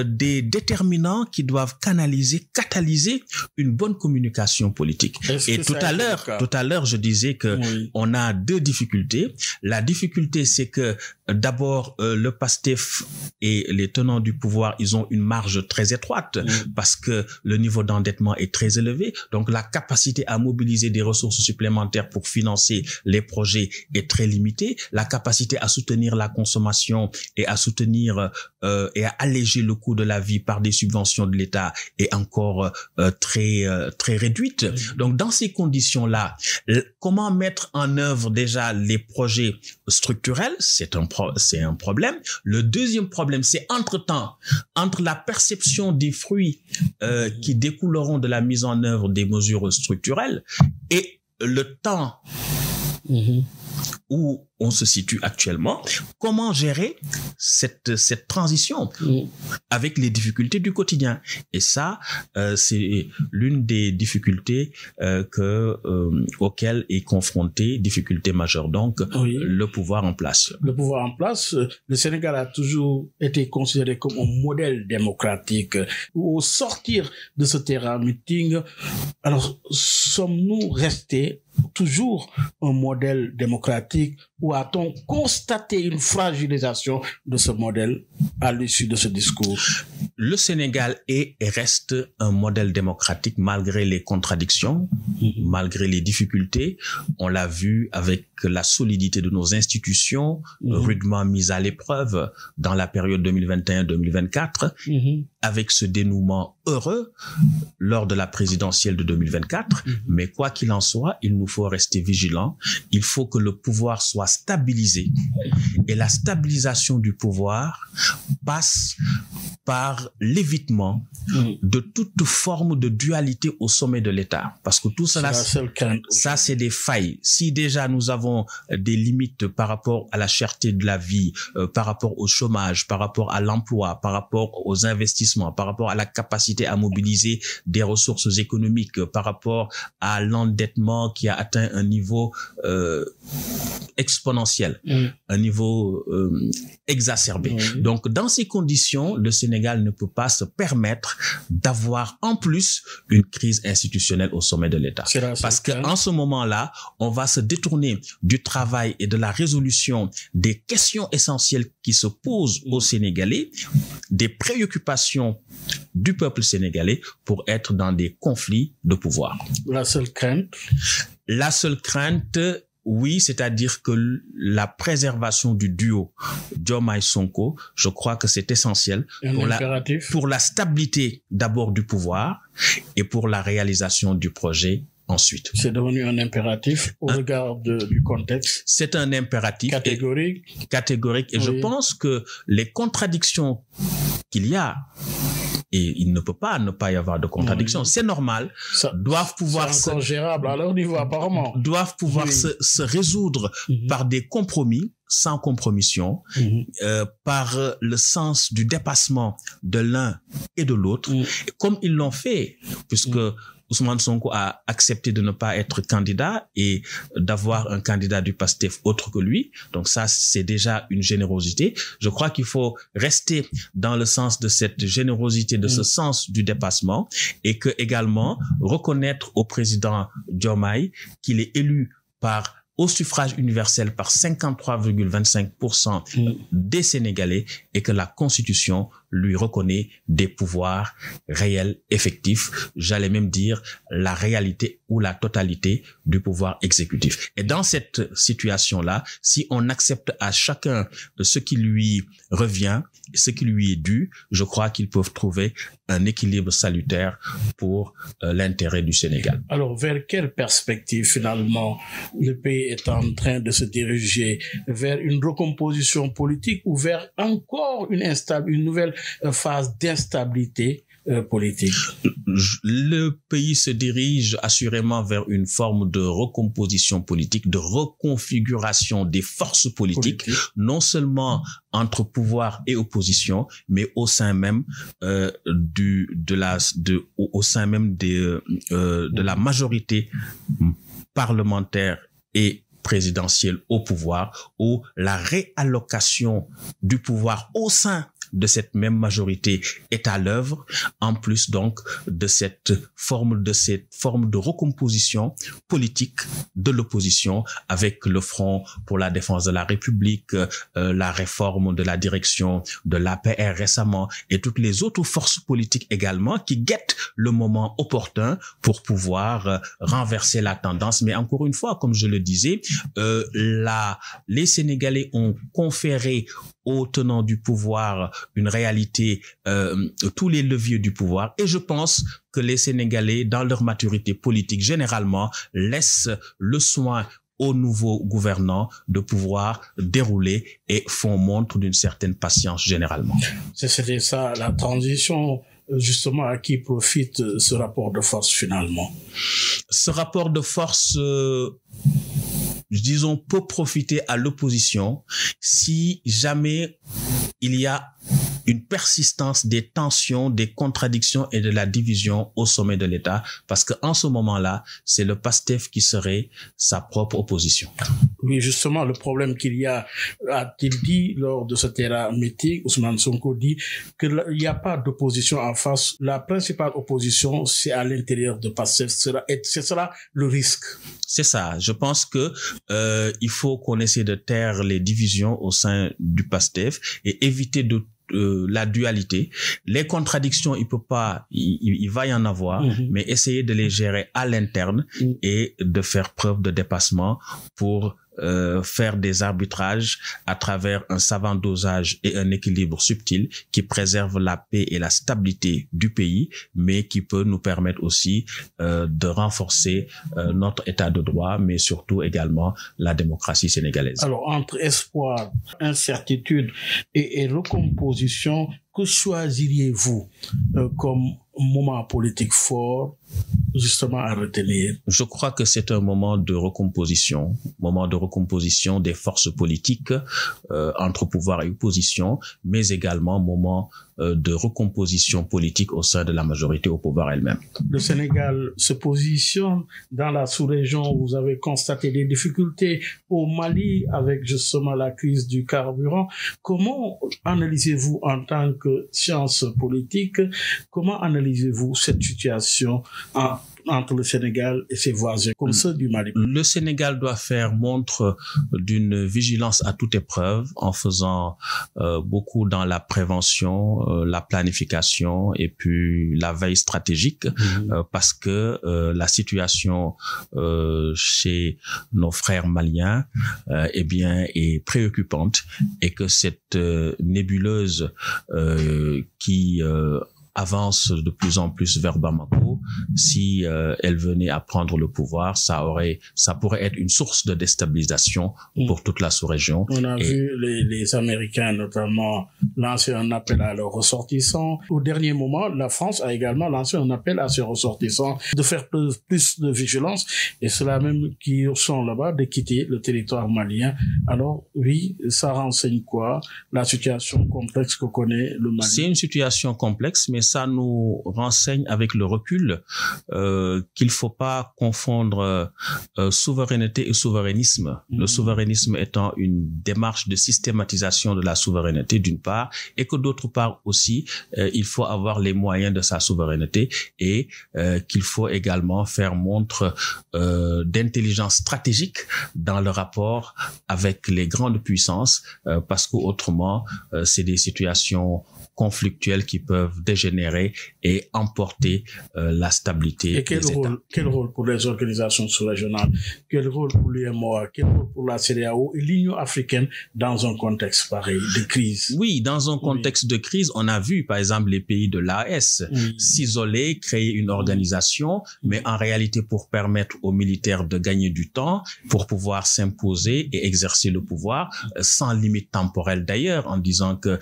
des déterminants qui doivent catalyser une bonne communication politique. Et tout à l'heure, je disais que on a deux difficultés. La difficulté, c'est que d'abord le PASTEF et les tenants du pouvoir, ils ont une marge très étroite parce que le niveau d'endettement est très élevé. Donc la capacité à mobiliser des ressources supplémentaires pour financer les projets est très limitée. La capacité à soutenir la consommation et à soutenir et à alléger le coût de la vie par des subventions de l'État est encore très réduite. Donc dans ces conditions-là, comment mettre en œuvre déjà les projets structurels, c'est un problème. Le deuxième problème, c'est entre la perception des fruits qui découleront de la mise en œuvre des mesures structurelles et le temps où on se situe actuellement, comment gérer cette transition avec les difficultés du quotidien. Et ça, c'est l'une des difficultés auxquelles est confronté, difficulté majeure donc, le pouvoir en place. Le pouvoir en place, le Sénégal a toujours été considéré comme un modèle démocratique. Au sortir de ce terrain meeting, alors sommes-nous restés toujours un modèle démocratique ou a-t-on constaté une fragilisation de ce modèle à l'issue de ce discours? le Sénégal est et reste un modèle démocratique malgré les contradictions, malgré les difficultés. On l'a vu avec la solidité de nos institutions, rudement mises à l'épreuve dans la période 2021-2024, avec ce dénouement heureux lors de la présidentielle de 2024. Mais quoi qu'il en soit, il nous faut rester vigilants. Il faut que le pouvoir soit stabilisé. Et la stabilisation du pouvoir passe par l'évitement de toute forme de dualité au sommet de l'État. Parce que tout cela, ça c'est des failles. Si déjà nous avons des limites par rapport à la cherté de la vie, par rapport au chômage, par rapport à l'emploi, par rapport aux investissements, par rapport à la capacité à mobiliser des ressources économiques, par rapport à l'endettement qui a atteint un niveau exponentiel, un niveau exacerbé. Donc, dans ces conditions, le Sénégal ne peut pas se permettre d'avoir en plus une crise institutionnelle au sommet de l'État. Parce qu'en ce moment-là, on va se détourner du travail et de la résolution des questions essentielles qui se posent aux Sénégalais, des préoccupations du peuple sénégalais pour être dans des conflits de pouvoir. La seule crainte? La seule crainte, oui, c'est-à-dire que la préservation du duo Diomaye-Sonko, je crois que c'est essentiel pour la stabilité d'abord du pouvoir et pour la réalisation du projet ensuite. C'est devenu un impératif au regard du contexte. C'est un impératif catégorique. Et je pense que les contradictions qu'il y a, et il ne peut pas ne pas y avoir de contradiction, c'est normal, doivent pouvoir c'est encore gérable à leur niveau apparemment, doivent pouvoir se résoudre par des compromis sans compromission, par le sens du dépassement de l'un et de l'autre, comme ils l'ont fait, puisque Ousmane Sonko a accepté de ne pas être candidat et d'avoir un candidat du PASTEF autre que lui. Donc ça, c'est déjà une générosité. Je crois qu'il faut rester dans le sens de cette générosité, de ce sens du dépassement, et que également reconnaître au président Diomaye qu'il est élu au suffrage universel par 53,25% des Sénégalais et que la Constitution lui reconnaît des pouvoirs réels, effectifs, j'allais même dire la réalité ou la totalité du pouvoir exécutif. Et dans cette situation-là, si on accepte à chacun ce qui lui revient, ce qui lui est dû, je crois qu'ils peuvent trouver un équilibre salutaire pour l'intérêt du Sénégal. Alors, vers quelle perspective finalement le pays est en train de se diriger? Vers une recomposition politique ou vers encore une nouvelle phase d'instabilité politique? Le pays se dirige assurément vers une forme de recomposition politique, de reconfiguration des forces politiques, non seulement entre pouvoir et opposition, mais au sein même au sein même de la majorité parlementaire et présidentielle au pouvoir, où la réallocation du pouvoir au sein de cette même majorité est à l'œuvre, en plus donc de cette forme de recomposition politique de l'opposition avec le Front pour la défense de la République, la réforme de la direction de l'APR récemment et toutes les autres forces politiques également qui guettent le moment opportun pour pouvoir renverser la tendance. Mais encore une fois, comme je le disais, les Sénégalais ont conféré aux tenants du pouvoir une réalité, tous les leviers du pouvoir. Et je pense que les Sénégalais, dans leur maturité politique, généralement, laissent le soin aux nouveaux gouvernants de pouvoir dérouler et font montre d'une certaine patience généralement. C'était ça, la transition. Justement, à qui profite ce rapport de force finalement? Ce rapport de force, disons, peut profiter à l'opposition si jamais il y a une persistance des tensions, des contradictions et de la division au sommet de l'État, parce qu'en ce moment-là, c'est le PASTEF qui serait sa propre opposition. Oui, justement, le problème qu'il y a-t-il dit lors de ce terrain meeting, Ousmane Sonko dit qu'il n'y a pas d'opposition en face. La principale opposition, c'est à l'intérieur de PASTEF. C'est cela le risque. C'est ça. Je pense que il faut qu'on essaie de taire les divisions au sein du PASTEF et éviter de la dualité. Les contradictions, il va y en avoir, mais essayer de les gérer à l'interne et de faire preuve de dépassement pour faire des arbitrages à travers un savant dosage et un équilibre subtil qui préserve la paix et la stabilité du pays, mais qui peut nous permettre aussi de renforcer notre état de droit, mais surtout également la démocratie sénégalaise. Alors, entre espoir, incertitude et recomposition, que choisiriez-vous comme moment politique fort, justement, à retenir? Je crois que c'est un moment de recomposition des forces politiques entre pouvoir et opposition, mais également moment de recomposition politique au sein de la majorité au pouvoir elle-même. Le Sénégal se positionne dans la sous-région. Vous avez constaté des difficultés au Mali avec justement la crise du carburant. Comment analysez-vous en tant que science politique, comment analysez-vous cette situation entre le Sénégal et ses voisins, comme ceux du Mali? Le Sénégal doit faire montre d'une vigilance à toute épreuve en faisant beaucoup dans la prévention, la planification et puis la veille stratégique, parce que la situation chez nos frères maliens est préoccupante, et que cette nébuleuse qui avance de plus en plus vers Bamako, si elle venait à prendre le pouvoir, ça pourrait être une source de déstabilisation pour toute la sous-région. On a vu les Américains notamment lancer un appel à leurs ressortissants. Au dernier moment, la France a également lancé un appel à ses ressortissants de faire plus de vigilance, et ceux-là même qui sont là-bas de quitter le territoire malien. Alors oui, ça renseigne quoi? La situation complexe que connaît le Mali. C'est une situation complexe, mais ça nous renseigne avec le recul qu'il faut pas confondre souveraineté et souverainisme. Le souverainisme étant une démarche de systématisation de la souveraineté d'une part, et que d'autre part aussi il faut avoir les moyens de sa souveraineté, et qu'il faut également faire montre d'intelligence stratégique dans le rapport avec les grandes puissances, parce qu'autrement c'est des situations conflictuelles qui peuvent dégénérer et emporter la stabilité. Et quel rôle pour les organisations sous-régionales, quel rôle pour l'UEMOA, quel rôle pour la CEDEAO et l'Union africaine dans un contexte pareil de crise? Oui, dans un contexte de crise, on a vu par exemple les pays de l'AES s'isoler, créer une organisation, mais en réalité pour permettre aux militaires de gagner du temps, pour pouvoir s'imposer et exercer le pouvoir sans limite temporelle d'ailleurs, en disant que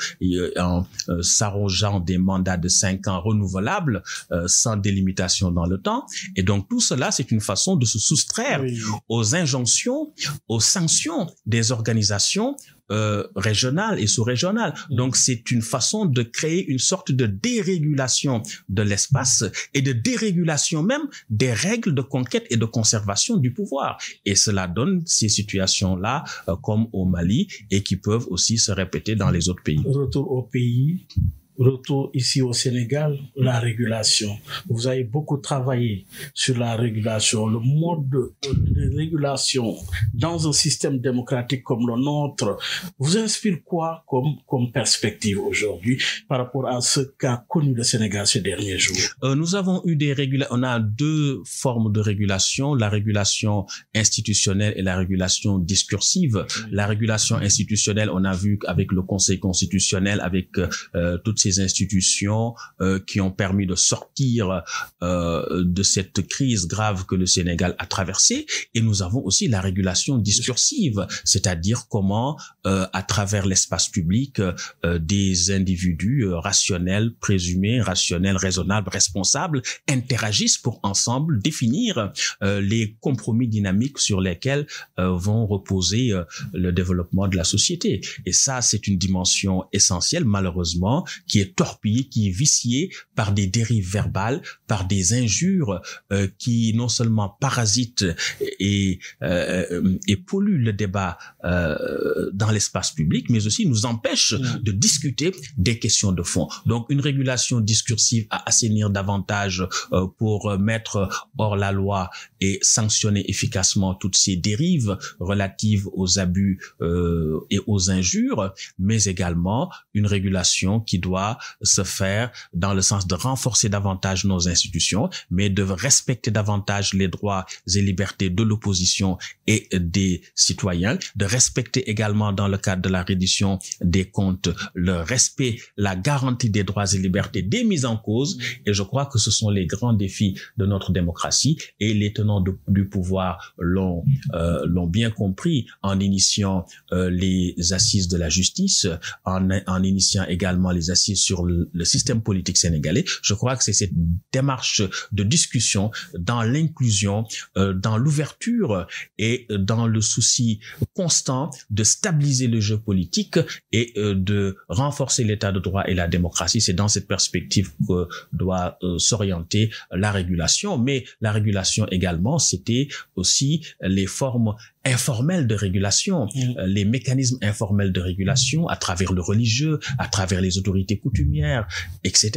s'arrogeant des mandats de 5 ans renouvelables sans délimitation dans le temps. Et donc tout cela, c'est une façon de se soustraire aux injonctions, aux sanctions des organisations régionales et sous-régionales. Donc c'est une façon de créer une sorte de dérégulation de l'espace et de dérégulation même des règles de conquête et de conservation du pouvoir. Et cela donne ces situations-là comme au Mali, et qui peuvent aussi se répéter dans les autres pays. Retour au pays. Retour ici au Sénégal, la régulation. Vous avez beaucoup travaillé sur la régulation, le mode de régulation dans un système démocratique comme le nôtre. Vous inspire quoi comme perspective aujourd'hui par rapport à ce qu'a connu le Sénégal ces derniers jours? Nous avons eu on a deux formes de régulation, la régulation institutionnelle et la régulation discursive. La régulation institutionnelle, on a vu avec le Conseil constitutionnel, avec toutes ces institutions qui ont permis de sortir de cette crise grave que le Sénégal a traversée. Et nous avons aussi la régulation discursive, c'est-à-dire comment à travers l'espace public des individus rationnels, présumés rationnels, raisonnables, responsables interagissent pour ensemble définir les compromis dynamiques sur lesquels vont reposer le développement de la société. Et ça, c'est une dimension essentielle, malheureusement, qui qui est torpillé, qui est vicié par des dérives verbales, par des injures qui non seulement parasitent et polluent le débat dans l'espace public, mais aussi nous empêchent de discuter des questions de fond. Donc une régulation discursive à assainir davantage pour mettre hors la loi et sanctionner efficacement toutes ces dérives relatives aux abus et aux injures, mais également une régulation qui doit se faire dans le sens de renforcer davantage nos institutions, mais de respecter davantage les droits et libertés de l'opposition et des citoyens, de respecter également dans le cadre de la reddition des comptes le respect, la garantie des droits et libertés des mises en cause. Et je crois que ce sont les grands défis de notre démocratie, et les tenants du pouvoir l'ont bien compris en initiant les assises de la justice, en initiant également les assises sur le système politique sénégalais. Je crois que c'est cette démarche de discussion dans l'inclusion, dans l'ouverture et dans le souci constant de stabiliser le jeu politique et de renforcer l'état de droit et la démocratie. C'est dans cette perspective que doit s'orienter la régulation. Mais la régulation également, c'était aussi les formes informelles de régulation, les mécanismes informels de régulation à travers le religieux, à travers les autorités coutumières, etc.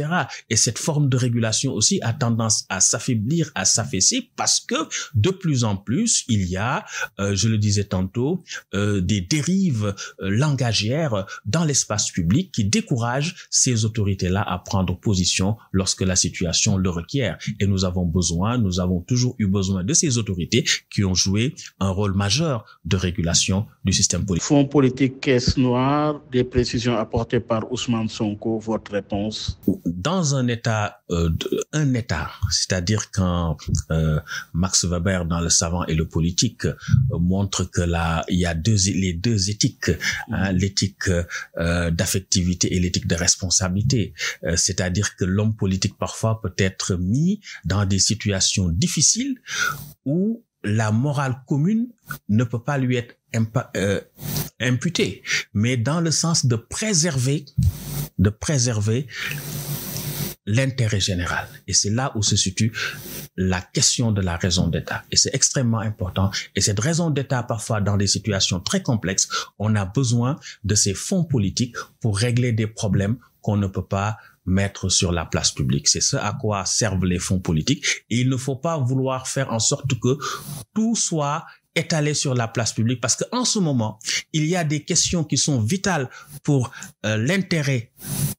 Et cette forme de régulation aussi a tendance à s'affaiblir, à s'affaisser, parce que de plus en plus, il y a, je le disais tantôt, des dérives langagières dans l'espace public qui découragent ces autorités-là à prendre position lorsque la situation le requiert. Et nous avons toujours eu besoin de ces autorités qui ont joué un rôle majeur de régulation du système politique. Fonds politique caisse noire, des précisions apportées par Ousmane Sonko, votre réponse? Dans un état, c'est-à-dire quand Max Weber dans Le Savant et le Politique montre que il y a les deux éthiques, l'éthique d'affectivité et l'éthique de responsabilité. C'est-à-dire que l'homme politique parfois peut être mis dans des situations difficiles où la morale commune ne peut pas lui être imputée, mais dans le sens de préserver l'intérêt général. Et c'est là où se situe la question de la raison d'État. Et c'est extrêmement important. Et cette raison d'État, parfois, dans des situations très complexes, on a besoin de ces fonds politiques pour régler des problèmes qu'on ne peut pas mettre sur la place publique. C'est ce à quoi servent les fonds politiques. Et il ne faut pas vouloir faire en sorte que tout soit étalé sur la place publique, parce qu'en ce moment, il y a des questions qui sont vitales pour l'intérêt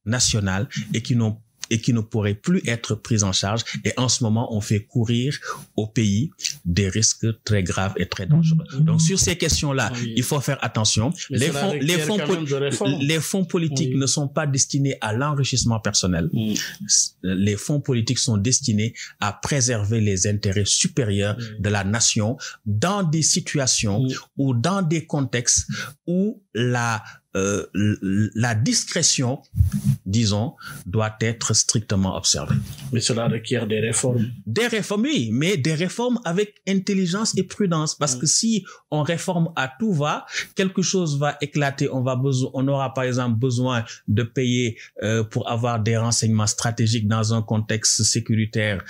national et qui ne pourraient plus être prises en charge. Et en ce moment, on fait courir au pays des risques très graves et très dangereux. Donc, sur ces questions-là, il faut faire attention. Les fonds politiques ne sont pas destinés à l'enrichissement personnel. Les fonds politiques sont destinés à préserver les intérêts supérieurs de la nation dans des situations ou dans des contextes où la discrétion, disons, doit être strictement observée. Mais cela requiert des réformes. Des réformes, oui, mais des réformes avec intelligence et prudence, parce que si on réforme à tout va, quelque chose va éclater. On aura par exemple besoin de payer pour avoir des renseignements stratégiques dans un contexte sécuritaire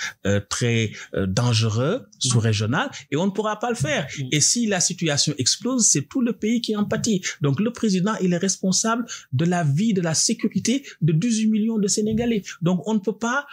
très dangereux, sous-régional, et on ne pourra pas le faire. Et si la situation explose, c'est tout le pays qui en pâtit. Donc le président, il est responsable de la vie, de la sécurité de 18 millions de Sénégalais. Donc on ne peut pas,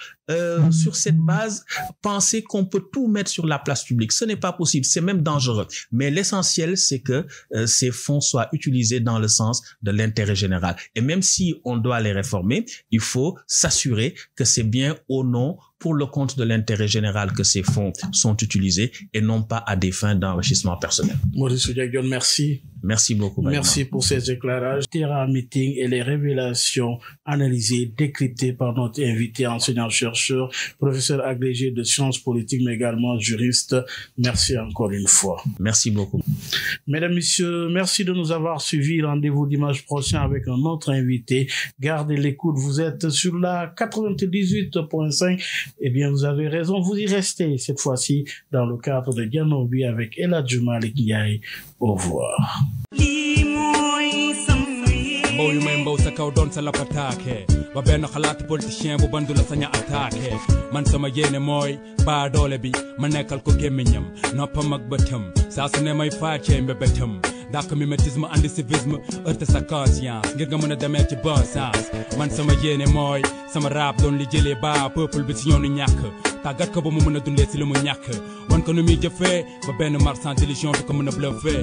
sur cette base, penser qu'on peut tout mettre sur la place publique. Ce n'est pas possible, c'est même dangereux. Mais l'essentiel, c'est que ces fonds soient utilisés dans le sens de l'intérêt général. Et même si on doit les réformer, il faut s'assurer que c'est bien au nom, pour le compte de l'intérêt général, que ces fonds sont utilisés et non pas à des fins d'enrichissement personnel. Maurice Oudjagdione, merci. Merci beaucoup. Merci pour ces éclairages. Terrain meeting et les révélations analysées, décryptées par notre invité, enseignant-chercheur, professeur agrégé de sciences politiques, mais également juriste. Merci encore une fois. Merci beaucoup. Mesdames, Messieurs, merci de nous avoir suivis. Rendez-vous dimanche prochain avec un autre invité. Gardez l'écoute. Vous êtes sur la 98.5. Eh bien, vous avez raison. Vous y restez cette fois-ci dans le cadre de Dianobi avec El Hadji Malick Ndiaye. Au revoir. mbaw yu may mbaw sa kaw doon sa la pataake ba benn xalaat politicien bu bandu la sañ a attaqué man sama yéene mooy baa doole bi ma nekkal ko gémmiñam noppam ak bëtam saa su ne may faacee mbébétam dàq mimétisme andi civisme heurte sa conscience ngir nga mën a demee ci bon sens man sama yéene mooy sama rap doon li jëlee baa peuple bi ci yoonu ñàkk tàggat ko ba mu mën a dundee si li mu ñàkk wan ko nu muy jëfee ba benn marchand d'illusion du ko mën a bluffé